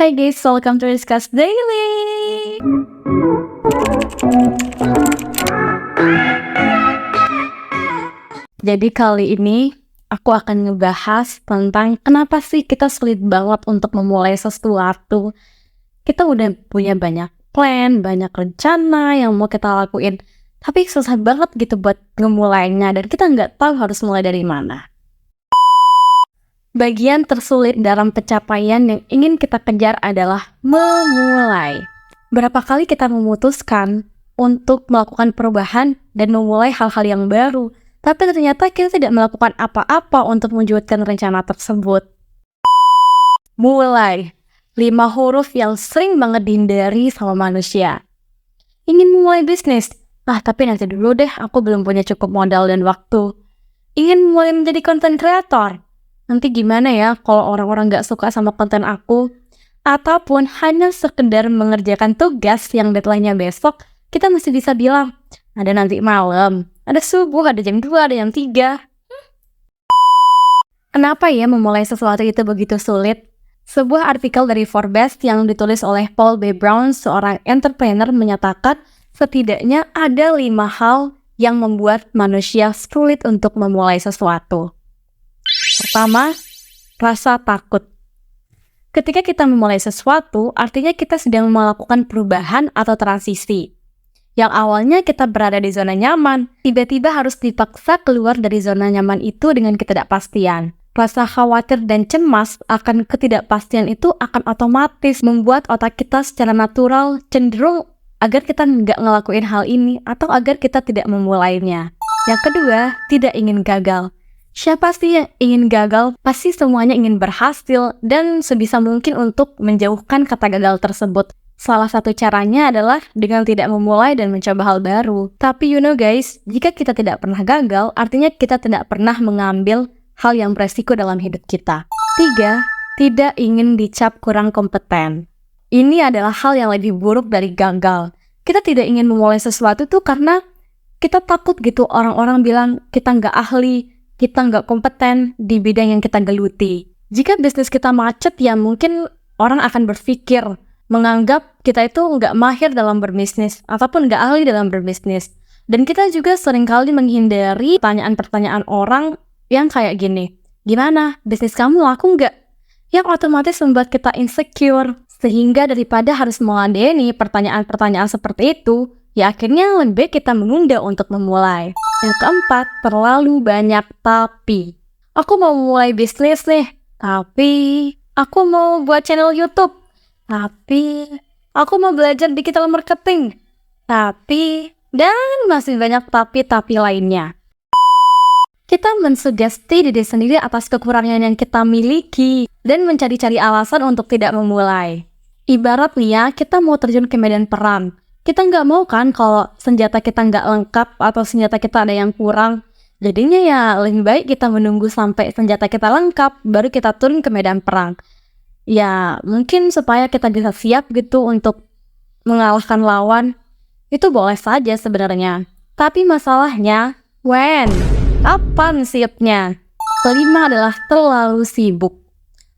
Hai guys, welcome to Discuss Daily. Jadi kali ini aku akan ngebahas tentang kenapa sih kita sulit banget untuk memulai sesuatu. Kita udah punya banyak plan, banyak rencana yang mau kita lakuin, tapi susah banget gitu buat ngemulainya dan kita nggak tahu harus mulai dari mana. Bagian tersulit dalam pencapaian yang ingin kita kejar adalah memulai. Berapa kali kita memutuskan untuk melakukan perubahan dan memulai hal-hal yang baru, tapi ternyata kita tidak melakukan apa-apa untuk mewujudkan rencana tersebut. Mulai. 5 huruf yang sering banget dihindari sama manusia. Ingin memulai bisnis, tapi nanti dulu deh, aku belum punya cukup modal dan waktu. Ingin mulai menjadi content creator, nanti gimana ya kalau orang-orang gak suka sama konten aku? Ataupun hanya sekedar mengerjakan tugas yang deadline-nya besok, kita masih bisa bilang, ada nanti malam, ada subuh, ada jam 2, ada jam 3. Kenapa ya memulai sesuatu itu begitu sulit? Sebuah artikel dari Forbes yang ditulis oleh Paul B. Brown, seorang entrepreneur, menyatakan setidaknya ada 5 hal yang membuat manusia sulit untuk memulai sesuatu. Pertama, rasa takut. Ketika kita memulai sesuatu, artinya kita sedang melakukan perubahan atau transisi. Yang awalnya kita berada di zona nyaman, tiba-tiba harus dipaksa keluar dari zona nyaman itu dengan ketidakpastian. Rasa khawatir dan cemas akan ketidakpastian itu akan otomatis membuat otak kita secara natural cenderung agar kita nggak ngelakuin hal ini atau agar kita tidak memulainya. Yang kedua, tidak ingin gagal. Siapa sih yang ingin gagal? Pasti semuanya ingin berhasil dan sebisa mungkin untuk menjauhkan kata gagal tersebut. Salah satu caranya adalah dengan tidak memulai dan mencoba hal baru. Tapi guys, jika kita tidak pernah gagal, artinya kita tidak pernah mengambil hal yang beresiko dalam hidup kita. 3. Tidak ingin dicap kurang kompeten. Ini adalah hal yang lebih buruk dari gagal. Kita tidak ingin memulai sesuatu tuh karena kita takut gitu orang-orang bilang kita nggak ahli, kita nggak kompeten di bidang yang kita geluti. Jika bisnis kita macet, ya mungkin orang akan berpikir, menganggap kita itu nggak mahir dalam berbisnis, ataupun nggak ahli dalam berbisnis. Dan kita juga seringkali menghindari pertanyaan-pertanyaan orang yang kayak gini, gimana, bisnis kamu laku nggak? Yang otomatis membuat kita insecure, sehingga daripada harus meladeni pertanyaan-pertanyaan seperti itu, ya akhirnya lebih baik kita menunda untuk memulai. Yang keempat, terlalu banyak tapi. Aku mau mulai bisnis nih, tapi aku mau buat channel YouTube, tapi aku mau belajar digital marketing, tapi, dan masih banyak tapi lainnya. Kita mensugesti diri sendiri atas kekurangan yang kita miliki dan mencari-cari alasan untuk tidak memulai. Ibarat nih ya, kita mau terjun ke medan perang. Kita nggak mau kan kalau senjata kita nggak lengkap atau senjata kita ada yang kurang. Jadinya ya lebih baik kita menunggu sampai senjata kita lengkap, baru kita turun ke medan perang. Ya mungkin supaya kita bisa siap gitu untuk mengalahkan lawan. Itu boleh saja sebenarnya. Tapi masalahnya, when? Kapan siapnya? Kelima adalah terlalu sibuk.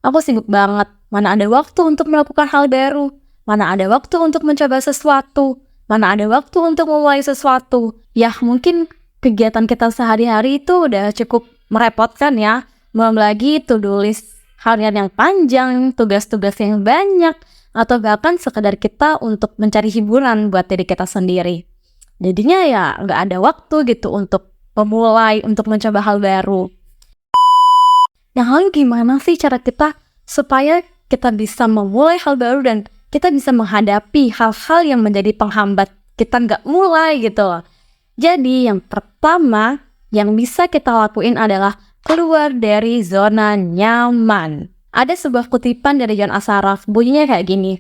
Aku sibuk banget. Mana ada waktu untuk melakukan hal baru? Mana ada waktu untuk mencoba sesuatu? Mana ada waktu untuk memulai sesuatu? Ya mungkin kegiatan kita sehari-hari itu udah cukup merepotkan ya. Belum lagi to-do list harian yang panjang, tugas-tugas yang banyak, atau bahkan sekedar kita untuk mencari hiburan buat diri kita sendiri. Jadinya ya nggak ada waktu gitu untuk memulai, untuk mencoba hal baru. Yang lalu gimana sih cara kita supaya kita bisa memulai hal baru dan kita bisa menghadapi hal-hal yang menjadi penghambat kita nggak mulai gitu loh. Jadi yang pertama yang bisa kita lakuin adalah keluar dari zona nyaman. Ada sebuah kutipan dari John Assaraf, bunyinya kayak gini.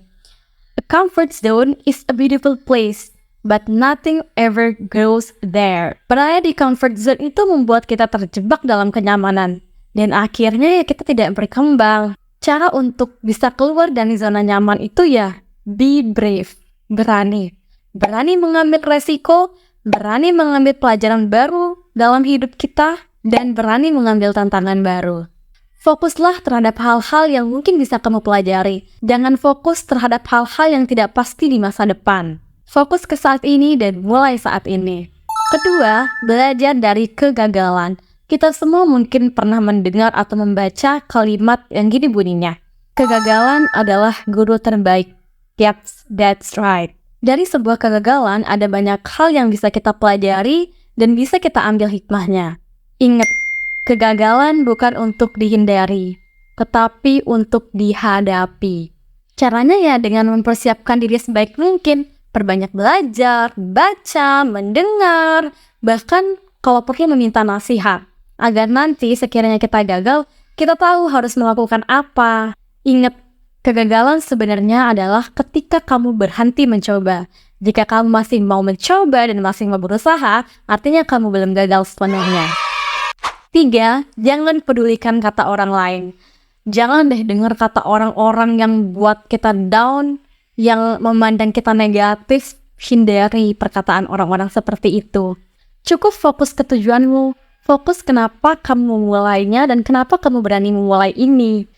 A comfort zone is a beautiful place, but nothing ever goes there. Berada di comfort zone itu membuat kita terjebak dalam kenyamanan. Dan akhirnya ya kita tidak berkembang. Cara untuk bisa keluar dari zona nyaman itu ya be brave, berani. Berani mengambil resiko, berani mengambil pelajaran baru dalam hidup kita, dan berani mengambil tantangan baru. Fokuslah terhadap hal-hal yang mungkin bisa kamu pelajari. Jangan fokus terhadap hal-hal yang tidak pasti di masa depan. Fokus ke saat ini dan mulai saat ini. Kedua, belajar dari kegagalan. Kita semua mungkin pernah mendengar atau membaca kalimat yang gini bunyinya. Kegagalan adalah guru terbaik. Yep, that's right. Dari sebuah kegagalan ada banyak hal yang bisa kita pelajari dan bisa kita ambil hikmahnya. Ingat, kegagalan bukan untuk dihindari, tetapi untuk dihadapi. Caranya ya dengan mempersiapkan diri sebaik mungkin, perbanyak belajar, baca, mendengar, bahkan kalau perlu meminta nasihat. Agar nanti sekiranya kita gagal, kita tahu harus melakukan apa. Ingat, kegagalan sebenarnya adalah ketika kamu berhenti mencoba. Jika kamu masih mau mencoba dan masih mau berusaha, artinya kamu belum gagal sepenuhnya. 3. Jangan pedulikan kata orang lain. Jangan deh dengar kata orang-orang yang buat kita down, yang memandang kita negatif. Hindari perkataan orang-orang seperti itu. Cukup fokus ke tujuanmu, fokus kenapa kamu memulainya dan kenapa kamu berani memulai ini.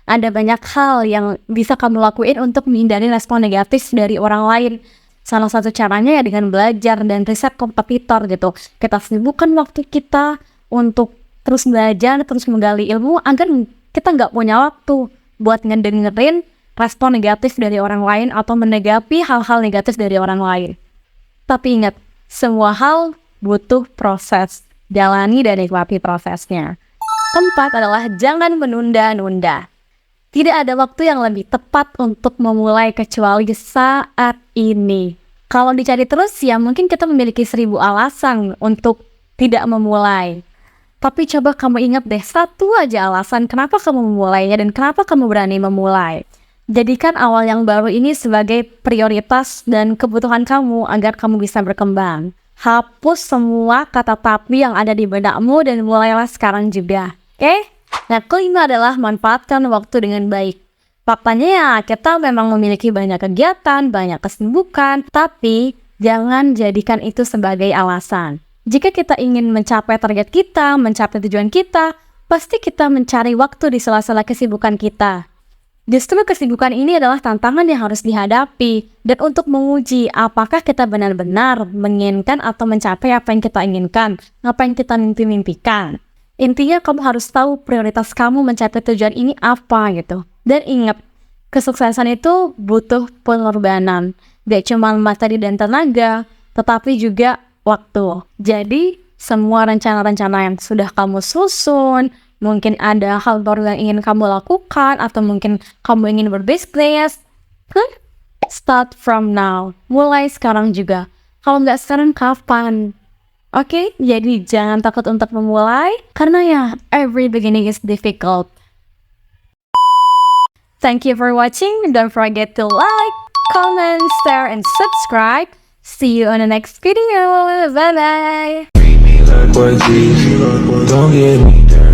Ada banyak hal yang bisa kamu lakuin untuk menghindari respon negatif dari orang lain. Salah satu caranya ya dengan belajar dan riset kompetitor gitu. Kita sibukkan waktu kita untuk terus belajar, terus menggali ilmu agar kita nggak punya waktu buat ngedengerin respon negatif dari orang lain atau menanggapi hal-hal negatif dari orang lain. Tapi ingat, semua hal butuh proses. Jalani dan nikmati prosesnya. 4 adalah jangan menunda-nunda. Tidak ada waktu yang lebih tepat untuk memulai kecuali saat ini. Kalau dicari terus ya mungkin kita memiliki 1000 alasan untuk tidak memulai. Tapi coba kamu ingat deh satu aja alasan kenapa kamu memulainya dan kenapa kamu berani memulai. Jadikan awal yang baru ini sebagai prioritas dan kebutuhan kamu agar kamu bisa berkembang. Hapus semua kata tapi yang ada di benakmu dan mulailah sekarang juga. Oke? Nah, kelima adalah manfaatkan waktu dengan baik. Faktanya ya kita memang memiliki banyak kegiatan, banyak kesibukan, tapi jangan jadikan itu sebagai alasan. Jika kita ingin mencapai target kita, mencapai tujuan kita, pasti kita mencari waktu di sela-sela kesibukan kita. Justru kesibukan ini adalah tantangan yang harus dihadapi dan untuk menguji apakah kita benar-benar menginginkan atau mencapai apa yang kita inginkan, apa yang kita mimpi-mimpikan. Intinya kamu harus tahu prioritas kamu mencapai tujuan ini apa gitu. Dan ingat, kesuksesan itu butuh pengorbanan. Gak cuma materi dan tenaga, tetapi juga waktu. Jadi, semua rencana-rencana yang sudah kamu susun, mungkin ada hal baru yang ingin kamu lakukan, atau mungkin kamu ingin berbisnis, start from now. Mulai sekarang juga. Kalau nggak sekarang, kapan? Oke, jadi jangan takut untuk memulai, karena ya, every beginning is difficult. Thank you for watching. Don't forget to like, comment, share, and subscribe. See you on the next video. Bye-bye. Treat me like what's easy, don't get me down.